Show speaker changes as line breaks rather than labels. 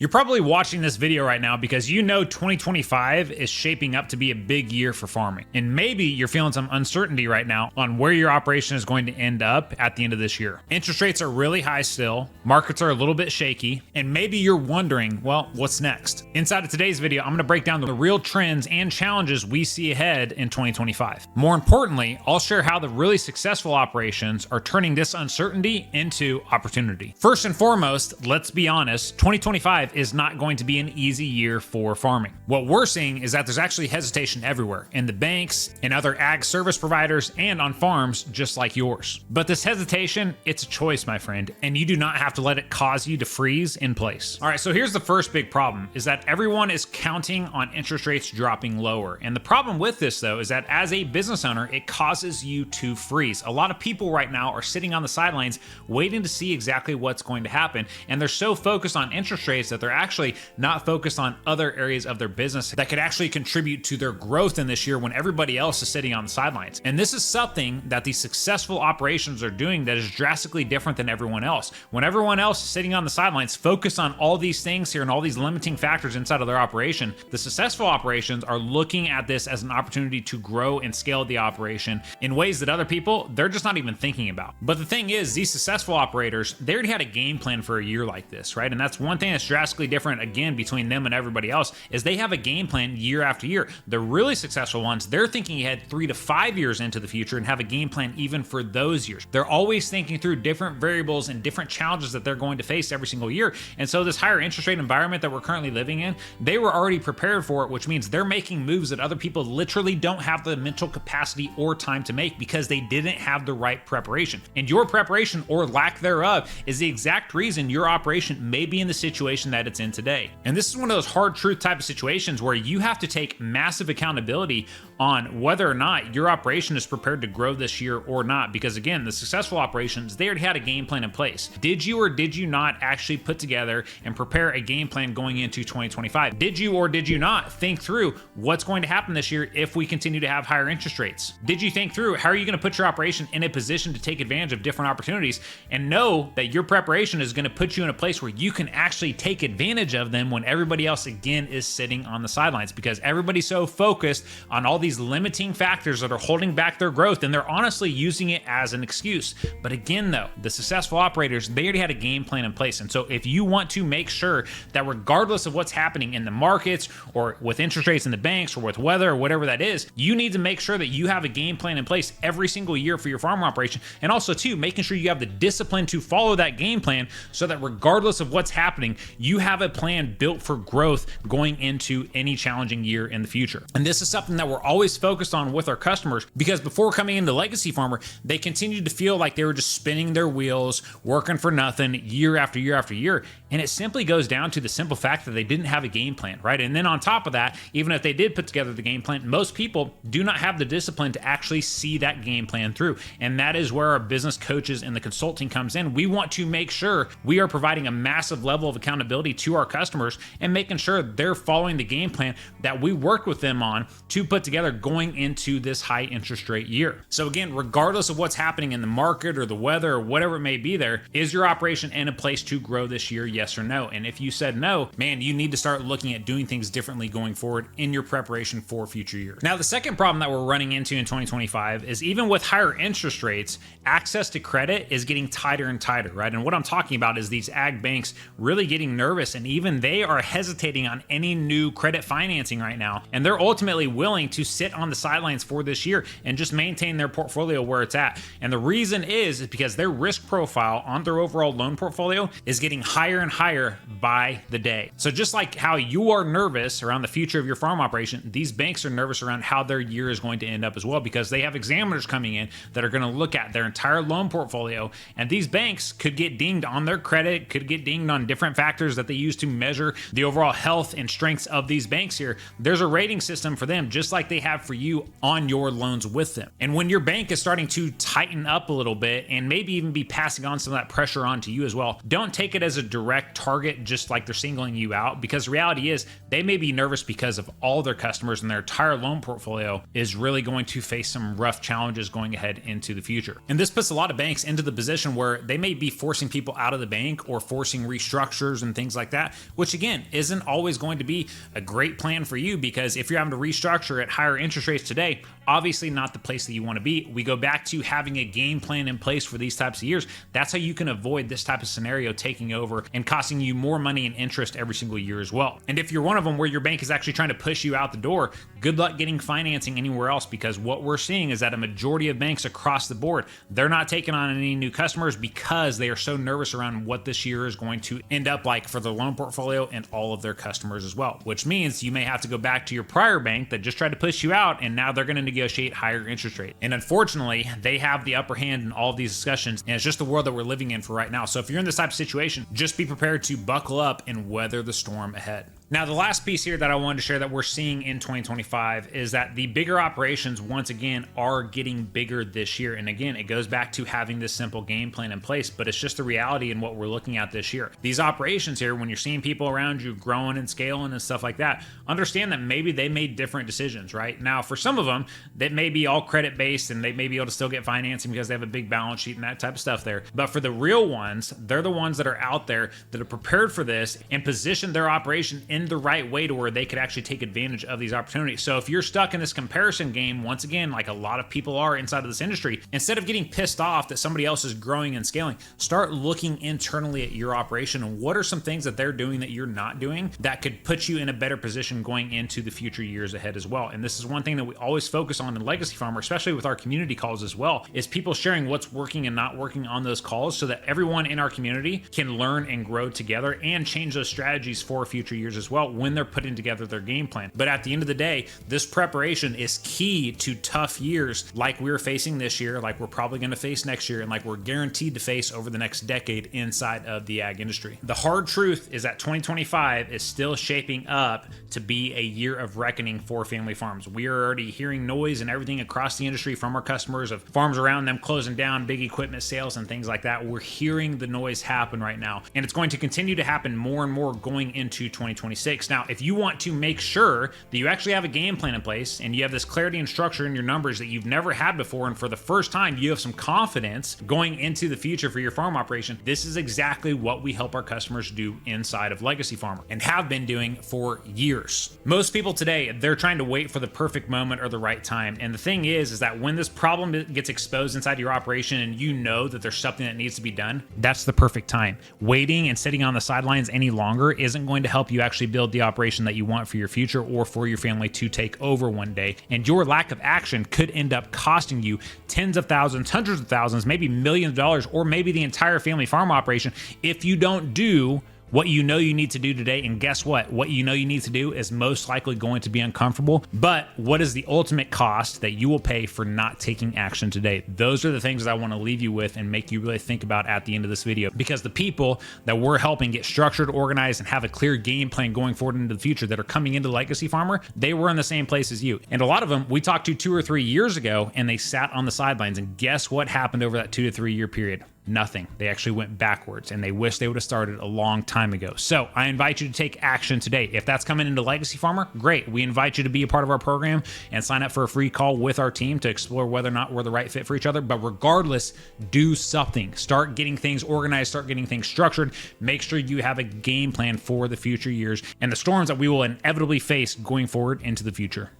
You're probably watching this video right now because you know 2025 is shaping up to be a big year for farming. And maybe you're feeling some uncertainty right now on where your operation is going to end up at the end of this year. Interest rates are really high still, markets are a little bit shaky, and maybe you're wondering, well, what's next? Inside of today's video, I'm going to break down the real trends and challenges we see ahead in 2025. More importantly, I'll share how the really successful operations are turning this uncertainty into opportunity. First and foremost, let's be honest, 2025 is not going to be an easy year for farming. What we're seeing is that there's actually hesitation everywhere in the banks, in other ag service providers, and on farms just like yours. But this hesitation, it's a choice, my friend, and you do not have to let it cause you to freeze in place. All right, so here's the first big problem is that everyone is counting on interest rates dropping lower. And the problem with this though is that as a business owner, it causes you to freeze. A lot of people right now are sitting on the sidelines waiting to see exactly what's going to happen. And they're so focused on interest rates that they're actually not focused on other areas of their business that could actually contribute to their growth in this year when everybody else is sitting on the sidelines. And this is something that these successful operations are doing that is drastically different than everyone else. When everyone else is sitting on the sidelines, focused on all these things here and all these limiting factors inside of their operation, the successful operations are looking at this as an opportunity to grow and scale the operation in ways that other people, they're just not even thinking about. But the thing is, these successful operators, they already had a game plan for a year like this, right? And that's one thing that's drastically different again between them and everybody else is they have a game plan year after year. The really successful ones, they're thinking ahead 3 to 5 years into the future and have a game plan even for those years. They're always thinking through different variables and different challenges that they're going to face every single year. And so this higher interest rate environment that we're currently living in, they were already prepared for it, which means they're making moves that other people literally don't have the mental capacity or time to make because they didn't have the right preparation. And your preparation or lack thereof is the exact reason your operation may be in the situation that it's in today. And this is one of those hard truth type of situations where you have to take massive accountability on whether or not your operation is prepared to grow this year or not. Because again, the successful operations, they already had a game plan in place. Did you or did you not actually put together and prepare a game plan going into 2025? Did you or did you not think through what's going to happen this year if we continue to have higher interest rates? Did you think through how are you going to put your operation in a position to take advantage of different opportunities and know that your preparation is going to put you in a place where you can actually take advantage of them when everybody else again is sitting on the sidelines? Because everybody's so focused on all these limiting factors that are holding back their growth, and they're honestly using it as an excuse. But again though, the successful operators, they already had a game plan in place. And so if you want to make sure that regardless of what's happening in the markets or with interest rates in the banks or with weather or whatever that is, you need to make sure that you have a game plan in place every single year for your farm operation. And also too, making sure you have the discipline to follow that game plan so that regardless of what's happening, you have a plan built for growth going into any challenging year in the future. And this is something that we're always focused on with our customers, because before coming into Legacy Farmer, they continued to feel like they were just spinning their wheels, working for nothing year after year after year. And it simply goes down to the simple fact that they didn't have a game plan, right? And then on top of that, even if they did put together the game plan, most people do not have the discipline to actually see that game plan through. And that is where our business coaches and the consulting comes in. We want to make sure we are providing a massive level of accountability to our customers and making sure they're following the game plan that we worked with them on to put together going into this high interest rate year. So again, regardless of what's happening in the market or the weather or whatever it may be there, is your operation in a place to grow this year, yes or no? And if you said no, man, you need to start looking at doing things differently going forward in your preparation for future years. Now, the second problem that we're running into in 2025 is even with higher interest rates, access to credit is getting tighter and tighter, right? And what I'm talking about is these ag banks really getting nervous, and even they are hesitating on any new credit financing right now. And they're ultimately willing to sit on the sidelines for this year and just maintain their portfolio where it's at. And the reason is because their risk profile on their overall loan portfolio is getting higher and higher by the day. So just like how you are nervous around the future of your farm operation, these banks are nervous around how their year is going to end up as well, because they have examiners coming in that are going to look at their entire loan portfolio. And these banks could get dinged on their credit, could get dinged on different factors that they use to measure the overall health and strengths of these banks here. There's a rating system for them, just like they have for you on your loans with them. And when your bank is starting to tighten up a little bit and maybe even be passing on some of that pressure on to you as well, don't take it as a direct target just like they're singling you out, because the reality is they may be nervous because of all their customers and their entire loan portfolio is really going to face some rough challenges going ahead into the future. And this puts a lot of banks into the position where they may be forcing people out of the bank or forcing restructures and things things like that, which again isn't always going to be a great plan for you, because if you're having to restructure at higher interest rates today, obviously not the place that you want to be. We go back to having a game plan in place for these types of years. That's how you can avoid this type of scenario taking over and costing you more money and interest every single year as well. And if you're one of them where your bank is actually trying to push you out the door, good luck getting financing anywhere else, because what we're seeing is that a majority of banks across the board, they're not taking on any new customers because they are so nervous around what this year is going to end up like for their loan portfolio and all of their customers as well, which means you may have to go back to your prior bank that just tried to push you out, and now they're going to negotiate higher interest rate. And unfortunately, they have the upper hand in all of these discussions, and it's just the world that we're living in for right now. So if you're in this type of situation, just be prepared to buckle up and weather the storm ahead. Now, the last piece here that I wanted to share that we're seeing in 2025 is that the bigger operations, once again, are getting bigger this year. And again, it goes back to having this simple game plan in place, but it's just the reality in what we're looking at this year. These operations here, when you're seeing people around you growing and scaling and stuff like that, understand that maybe they made different decisions, right? Now, for some of them, that may be all credit-based and they may be able to still get financing because they have a big balance sheet and that type of stuff there. But for the real ones, they're the ones that are out there that are prepared for this and position their operation in the right way to where they could actually take advantage of these opportunities. So if you're stuck in this comparison game, once again, like a lot of people are inside of this industry, instead of getting pissed off that somebody else is growing and scaling, start looking internally at your operation and what are some things that they're doing that you're not doing that could put you in a better position going into the future years ahead as well. And this is one thing that we always focus on in Legacy Farmer, especially with our community calls as well, is people sharing what's working and not working on those calls so that everyone in our community can learn and grow together and change those strategies for future years as well when they're putting together their game plan. But at the end of the day, this preparation is key to tough years like we're facing this year, like we're probably going to face next year, and like we're guaranteed to face over the next decade inside of the ag industry. The hard truth is that 2025 is still shaping up to be a year of reckoning for family farms. We are already hearing noise and everything across the industry from our customers of farms around them closing down, big equipment sales and things like that. We're hearing the noise happen right now, and it's going to continue to happen more and more going into 2026. Now, if you want to make sure that you actually have a game plan in place and you have this clarity and structure in your numbers that you've never had before, and for the first time you have some confidence going into the future for your farm operation, this is exactly what we help our customers do inside of Legacy Farmer and have been doing for years. Most people today, they're trying to wait for the perfect moment or the right time. And the thing is that when this problem gets exposed inside your operation and you know that there's something that needs to be done, that's the perfect time. Waiting and sitting on the sidelines any longer isn't going to help you actually build the operation that you want for your future or for your family to take over one day. And your lack of action could end up costing you tens of thousands, hundreds of thousands, maybe millions of dollars, or maybe the entire family farm operation if you don't do what you know you need to do today. And guess what? What you know you need to do is most likely going to be uncomfortable, but what is the ultimate cost that you will pay for not taking action today? Those are the things that I want to leave you with and make you really think about at the end of this video, because the people that we're helping get structured, organized, and have a clear game plan going forward into the future that are coming into Legacy Farmer, they were in the same place as you. And a lot of them we talked to 2 or 3 years ago and they sat on the sidelines, and guess what happened over that 2 to 3 year period? Nothing. They actually went backwards, and they wish they would have started a long time ago. So I invite you to take action today. If that's coming into Legacy Farmer, great. We invite you to be a part of our program and sign up for a free call with our team to explore whether or not we're the right fit for each other. But regardless, do something. Start getting things organized, start getting things structured. Make sure you have a game plan for the future years and the storms that we will inevitably face going forward into the future.